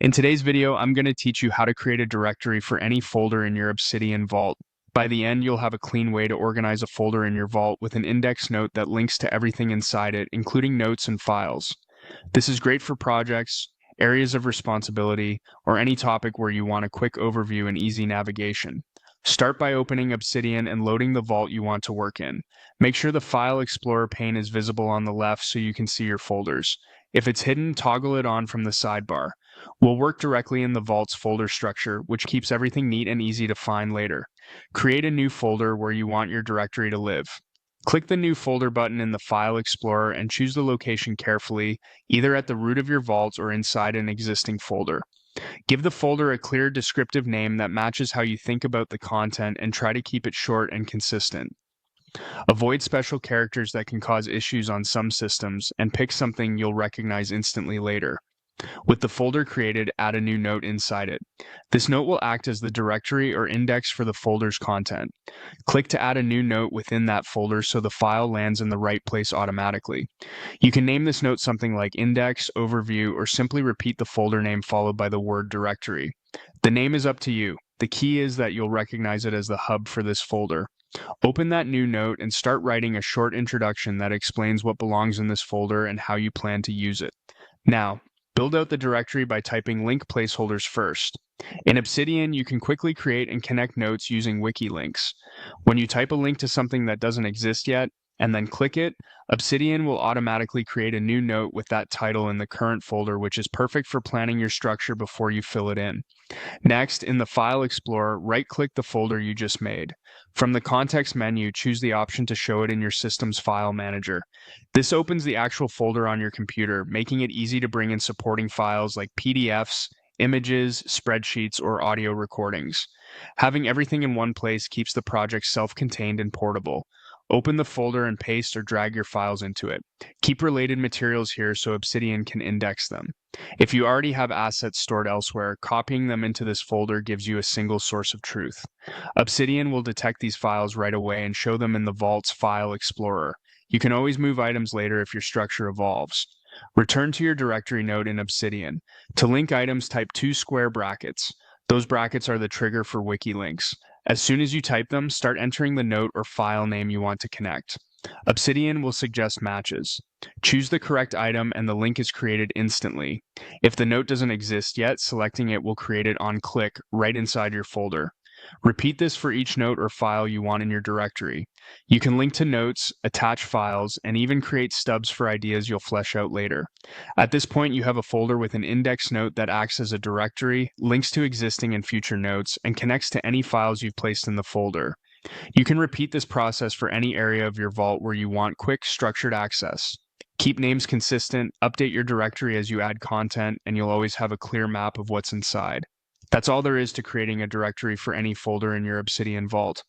In today's video, I'm going to teach you how to create a directory for any folder in your Obsidian vault. By the end, you'll have a clean way to organize a folder in your vault with an index note that links to everything inside it, including notes and files. This is great for projects, areas of responsibility, or any topic where you want a quick overview and easy navigation. Start by opening Obsidian and loading the vault you want to work in. Make sure the File Explorer pane is visible on the left so you can see your folders. If it's hidden, toggle it on from the sidebar. We'll work directly in the vault's folder structure, which keeps everything neat and easy to find later. Create a new folder where you want your directory to live. Click the New Folder button in the File Explorer and choose the location carefully, either at the root of your vault or inside an existing folder. Give the folder a clear descriptive name that matches how you think about the content and try to keep it short and consistent. Avoid special characters that can cause issues on some systems and pick something you'll recognize instantly later. With the folder created, add a new note inside it. This note will act as the directory or index for the folder's content. Click to add a new note within that folder so the file lands in the right place automatically. You can name this note something like index, overview, or simply repeat the folder name followed by the word directory. The name is up to you. The key is that you'll recognize it as the hub for this folder. Open that new note and start writing a short introduction that explains what belongs in this folder and how you plan to use it. Now, build out the directory by typing link placeholders first. In Obsidian, you can quickly create and connect notes using wiki links. When you type a link to something that doesn't exist yet, and then click it, Obsidian will automatically create a new note with that title in the current folder, which is perfect for planning your structure before you fill it in. Next, in the File Explorer, right-click the folder you just made. From the context menu, choose the option to show it in your system's file manager. This opens the actual folder on your computer, making it easy to bring in supporting files like PDFs, images, spreadsheets, or audio recordings. Having everything in one place keeps the project self-contained and portable. Open the folder and paste or drag your files into it. Keep related materials here so Obsidian can index them. If you already have assets stored elsewhere, copying them into this folder gives you a single source of truth. Obsidian will detect these files right away and show them in the Vault's File Explorer. You can always move items later if your structure evolves. Return to your directory node in Obsidian. To link items, type 2 square brackets. Those brackets are the trigger for wiki links. As soon as you type them, start entering the note or file name you want to connect. Obsidian will suggest matches. Choose the correct item and the link is created instantly. If the note doesn't exist yet, selecting it will create it on click right inside your folder. Repeat this for each note or file you want in your directory. You can link to notes, attach files, and even create stubs for ideas you'll flesh out later. At this point, you have a folder with an index note that acts as a directory, links to existing and future notes, and connects to any files you've placed in the folder. You can repeat this process for any area of your vault where you want quick, structured access. Keep names consistent, update your directory as you add content, and you'll always have a clear map of what's inside. That's all there is to creating a directory for any folder in your Obsidian vault.